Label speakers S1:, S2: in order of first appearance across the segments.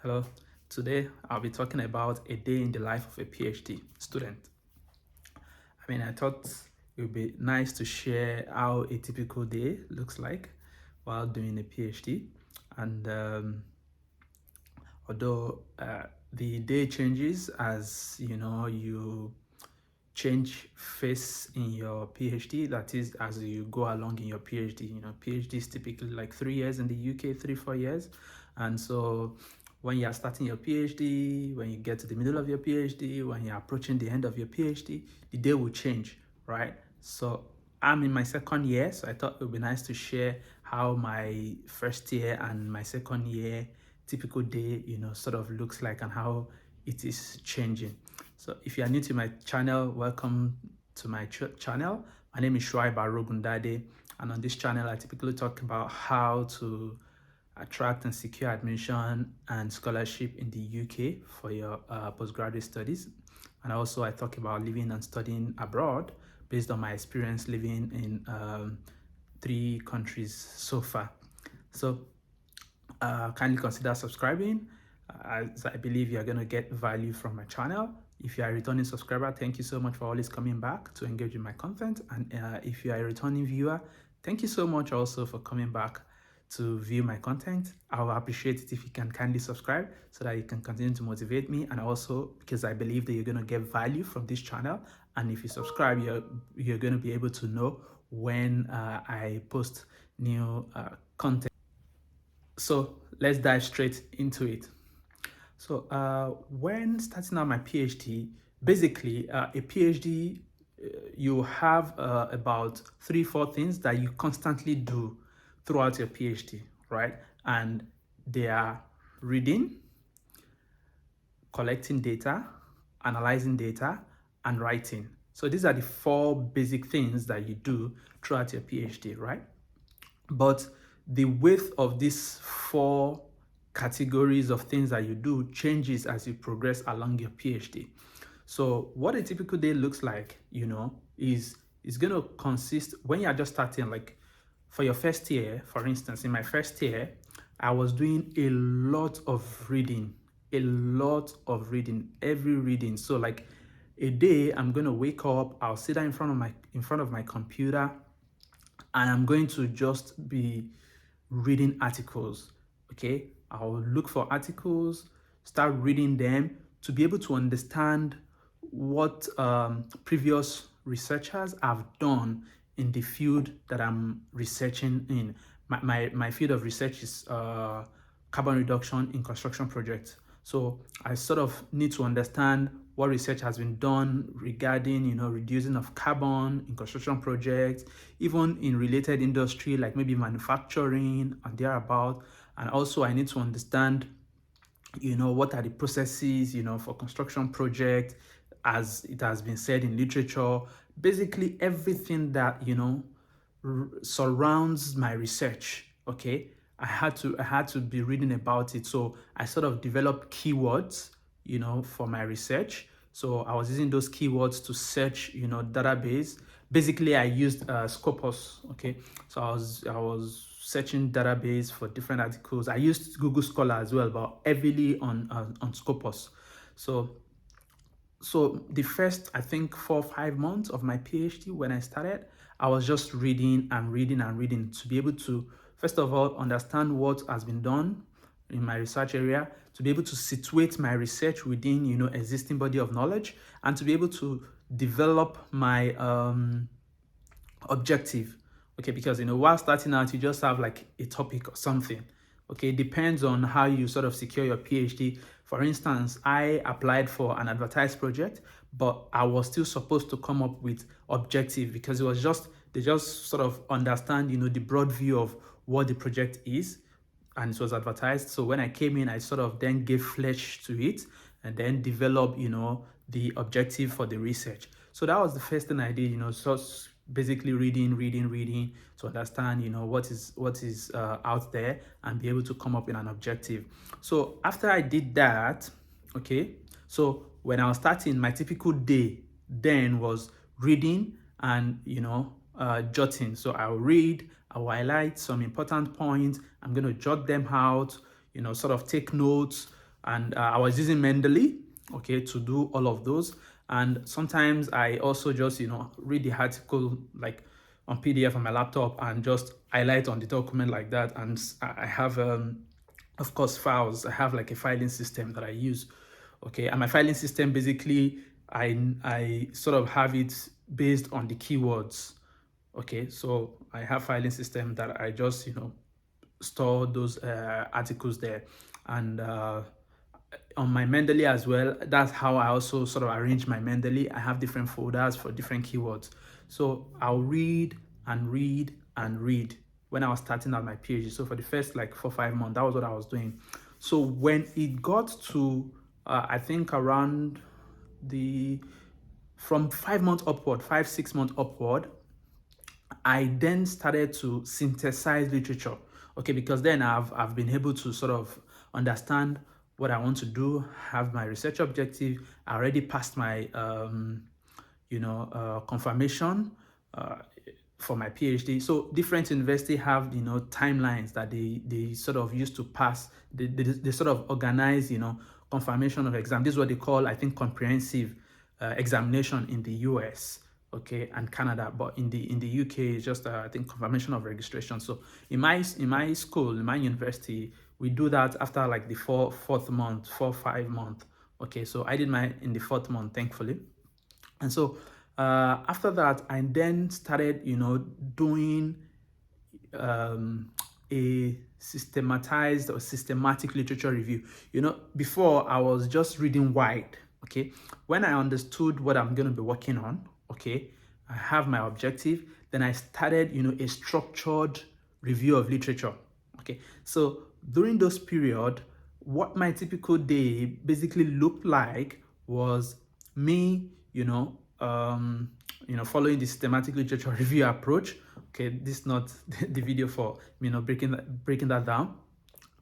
S1: Hello, today I'll be talking about a day in the life of a PhD student. I thought it would be nice to share how a typical day looks like while doing a PhD. And although the day changes as you change phase in your PhD, that is, as you go along in your PhD. PhD is typically like 3 years in the UK, 3, 4 years. And so when you're starting your PhD, when you get to the middle of your PhD, when you're approaching the end of your PhD, the day will change, right? So I'm in my second year, so I thought it would be nice to share how my first year and my second year typical day, sort of looks like and how it is changing. So if you are new to my channel, welcome to my channel. My name is Suhaib, and on this channel, I typically talk about how to attract and secure admission and scholarship in the UK for your postgraduate studies. And also I talk about living and studying abroad based on my experience living in 3 countries so far. So kindly consider subscribing, as I believe you're going to get value from my channel. If you are a returning subscriber, thank you so much for always coming back to engage with my content. And if you are a returning viewer, thank you so much also for coming back to view my content. I will appreciate it if you can kindly subscribe so that you can continue to motivate me, and also because I believe that you're going to get value from this channel. And if you subscribe, you're going to be able to know when I post new content. So let's dive straight into it. So when starting out my PhD, basically a PhD, you have about 3, 4 things that you constantly do throughout your PhD, right? And they are reading, collecting data, analyzing data, and writing. So these are the 4 basic things that you do throughout your PhD, right? But the width of these 4 categories of things that you do changes as you progress along your PhD. So what a typical day looks like, is going to consist when you're just starting, like for your first year. For instance, in my first year, I was doing a lot of reading, every reading. So like a day, I'm going to wake up, I'll sit down in front of my computer, and I'm going to just be reading articles. Okay, I'll look for articles, start reading them to be able to understand what previous researchers have done in the field that I'm researching in. My field of research is carbon reduction in construction projects. So I sort of need to understand what research has been done regarding, reducing of carbon in construction projects, even in related industry like maybe manufacturing and thereabout. And also I need to understand, what are the processes, for construction project, as it has been said in literature. Basically everything that, surrounds my research. Okay, I had to be reading about it. So I sort of developed keywords, for my research. So I was using those keywords to search, database. Basically I used Scopus. Okay, so I was searching database for different articles. I used Google Scholar as well, but heavily on Scopus. So the first, I think, 4 or 5 months of my PhD when I started, I was just reading and reading and reading to be able to, first of all, understand what has been done in my research area, to be able to situate my research within, existing body of knowledge, and to be able to develop my objective. Okay, because while starting out, you just have like a topic or something. Okay, it depends on how you sort of secure your PhD. For instance, I applied for an advertised project, but I was still supposed to come up with objective, because it was just, they just sort of understand, the broad view of what the project is, and it was advertised. So when I came in, I sort of then gave flesh to it and then develop, the objective for the research. So that was the first thing I did, so basically reading to understand, what is out there, and be able to come up with an objective. So after I did that, okay, so when I was starting, my typical day then was reading and jotting. So I'll read, I'll highlight some important points, I'm going to jot them out, sort of take notes, And I was using Mendeley, okay, to do all of those. And sometimes I also just, read the article like on PDF on my laptop and just highlight on the document like that. And I have, of course, files. I have like a filing system that I use. Okay, and my filing system basically, I sort of have it based on the keywords. Okay, so I have filing system that I just, store those articles there. And on my Mendeley as well, that's how I also sort of arrange my Mendeley. I have different folders for different keywords. So I'll read and read and read when I was starting out my PhD. So for the first like 4 5 months, that was what I was doing. So when it got to, I think around the, from 5 months upward, 5 6 months upward, I then started to synthesize literature. Okay, because then I've been able to sort of understand what I want to do, have my research objective. I already passed my confirmation uh, for my PhD. So different universities have timelines that they sort of use to pass. They sort of organize confirmation of exam. This is what they call, I think, comprehensive examination in the US, okay, and Canada. But in the UK, it's just I think confirmation of registration. So in my school, in my university, we do that after like the fourth month, 4 5 month. Okay, so I did my in the fourth month, thankfully. And so after that, I then started, doing a systematized or systematic literature review. Before I was just reading wide. Okay, when I understood what I'm going to be working on, okay, I have my objective. Then I started, a structured review of literature. Okay, so during those period, what my typical day basically looked like was me, following the systematic literature review approach. Okay, this is not the video for breaking that down.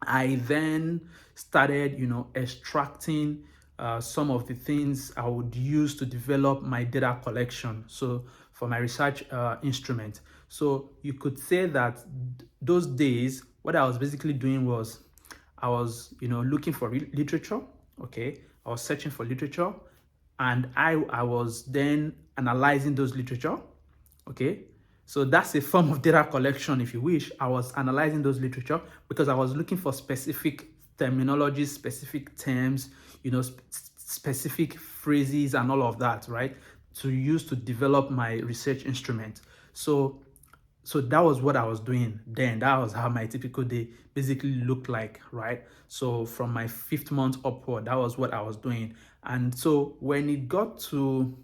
S1: I then started, extracting some of the things I would use to develop my data collection. So for my research instrument. So you could say that those days, what I was basically doing was I was, looking for literature. Okay, I was searching for literature, and I was then analyzing those literature. Okay, so that's a form of data collection, if you wish. I was analyzing those literature because I was looking for specific terminology, specific terms, specific phrases and all of that, right, to use to develop my research instrument. So that was what I was doing then. That was how my typical day basically looked like, right? So from my 5th month upward, that was what I was doing. And so when it got to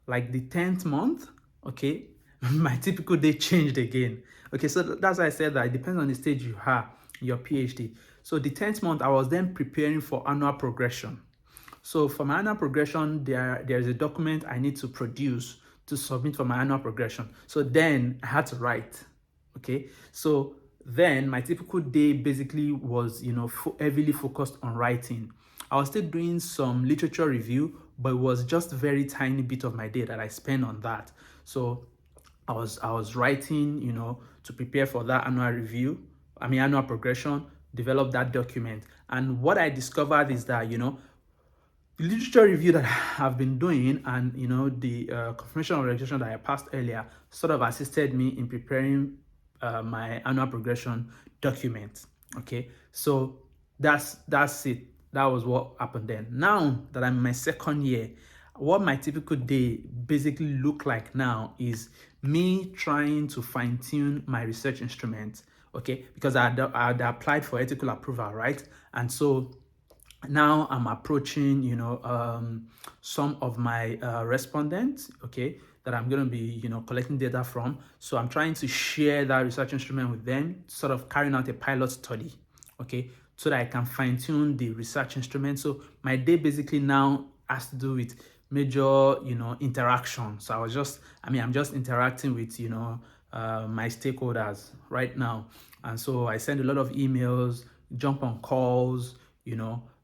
S1: like the 10th month, okay, my typical day changed again. Okay, so that's why I said that it depends on the stage you are in your PhD. So the 10th month, I was then preparing for annual progression. So for my annual progression, there's a document I need to produce to submit for my annual progression. So then I had to write. Okay, so then my typical day basically was heavily focused on writing. I was still doing some literature review, but it was just a very tiny bit of my day that I spent on that. So I was writing, to prepare for that annual progression, develop that document. And what I discovered is that, the literature review that I've been doing and, the confirmation of registration that I passed earlier sort of assisted me in preparing my annual progression document. Okay, so that's it. That was what happened then. Now that I'm in my 2nd year, what my typical day basically look like now is me trying to fine-tune my research instrument. Okay, because I had applied for ethical approval, right? And so now I'm approaching, some of my respondents, okay, that I'm going to be, collecting data from. So I'm trying to share that research instrument with them, sort of carrying out a pilot study, okay, so that I can fine tune the research instrument. So my day basically now has to do with major, interaction. So I'm just interacting with, my stakeholders right now. And so I send a lot of emails, jump on calls,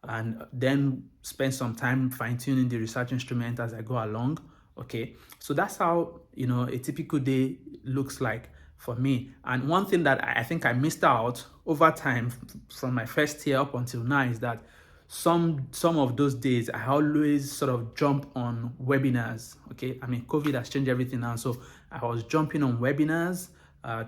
S1: and then spend some time fine-tuning the research instrument as I go along. Okay, so that's how a typical day looks like for me. And one thing that I think I missed out over time from my first year up until now is that some of those days I always sort of jump on webinars. Okay, I mean, COVID has changed everything now, so I was jumping on webinars,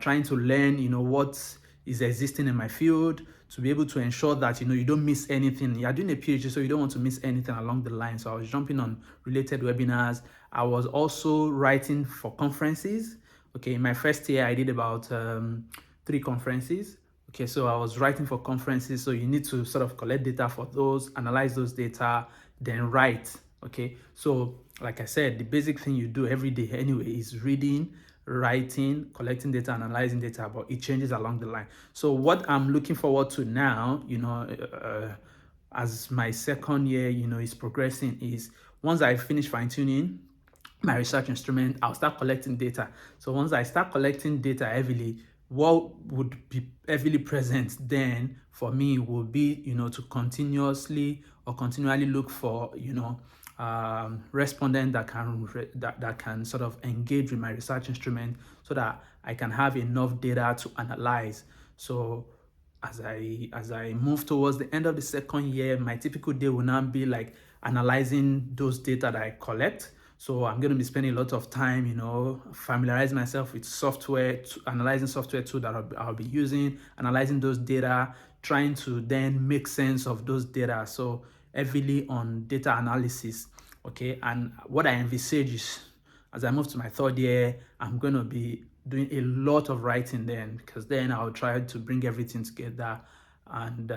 S1: trying to learn, what is existing in my field, to be able to ensure that you don't miss anything. You're doing a PhD, so you don't want to miss anything along the line. So I was jumping on related webinars. I was also writing for conferences. Okay, in my first year, I did about 3 conferences. Okay, so I was writing for conferences. So you need to sort of collect data for those, analyze those data, then write. Okay, so like I said, the basic thing you do every day anyway is reading, writing, collecting data, analyzing data, but it changes along the line. So what I'm looking forward to now, as my second year, is progressing, is once I finish fine-tuning my research instrument, I'll start collecting data. So once I start collecting data heavily, what would be heavily present then for me will be, to continuously or continually look for, respondent that can sort of engage with my research instrument, so that I can have enough data to analyze. So as I move towards the end of the second year, my typical day will now be like analyzing those data that I collect. So I'm going to be spending a lot of time, familiarizing myself with software, analyzing software tool that I'll be using, analyzing those data, trying to then make sense of those data. So heavily on data analysis. Okay, and what I envisage is, as I move to my third year, I'm going to be doing a lot of writing then, because then I'll try to bring everything together and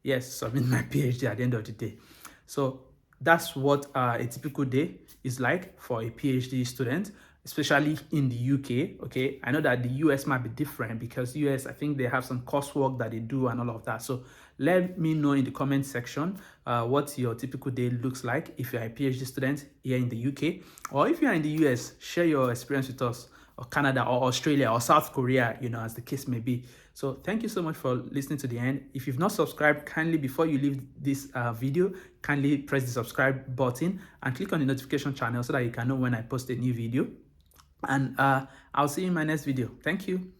S1: yes, submit my PhD at the end of the day. So that's what a typical day is like for a PhD student, especially in the UK. Okay, I know that the US might be different, because US, I think they have some coursework that they do and all of that. So let me know in the comment section what your typical day looks like if you're a PhD student here in the UK, or if you're in the US, share your experience with us, or Canada, or Australia, or South Korea, as the case may be. So thank you so much for listening to the end. If you've not subscribed, kindly, before you leave this video, kindly press the subscribe button and click on the notification channel so that you can know when I post a new video. And I'll see you in my next video. Thank you.